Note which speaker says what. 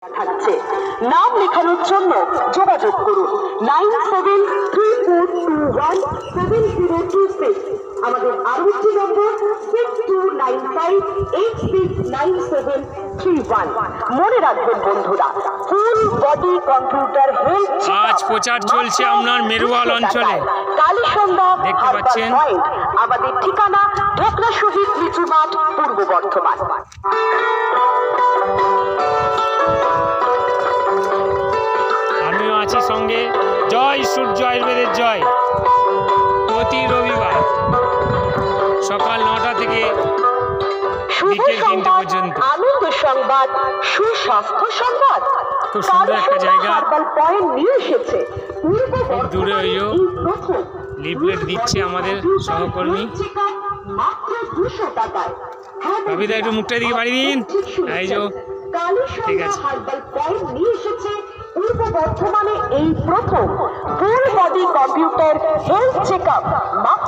Speaker 1: থাকছে। নাম লেখানোর জন্য যোগাযোগ করুন 9734217026। আমাদের আরো একটি নম্বর 6295869731। মনে রাখবেন বন্ধুরা, ফুল বডি কম্পিউটার হেলথ
Speaker 2: আজ প্রচার চলছে আপনার মেরুয়াল অঞ্চলে,
Speaker 1: কালীসন্ধ্যা
Speaker 2: দেখতে পাচ্ছেন।
Speaker 1: আমাদের ঠিকানা ঢোকরা শহীদ লিচু মাঠ, পূর্ব বর্ধমান।
Speaker 2: আমিও আছি সঙ্গে। জয় সূর্য আয়ুর্বেদের জয়। প্রতি রবিবার সকাল 9টা থেকে বিকেল 3টে পর্যন্ত।
Speaker 1: আনন্দ সংবাদ, সুস্বাস্থ্য সংবাদ।
Speaker 2: খুব সুন্দর একটা জায়গা।
Speaker 1: পয়েন্ট নিয়ে এসেছে
Speaker 2: খুব দূরে লিফলেট দিচ্ছে আমাদের সহকর্মী। রবিদা একটু মুখটা দিকে বাড়ি দিন। এই যে ঠিক আছে।
Speaker 1: পূর্ব বর্ধমানে এই প্রথম full body computer health checkup মাত্র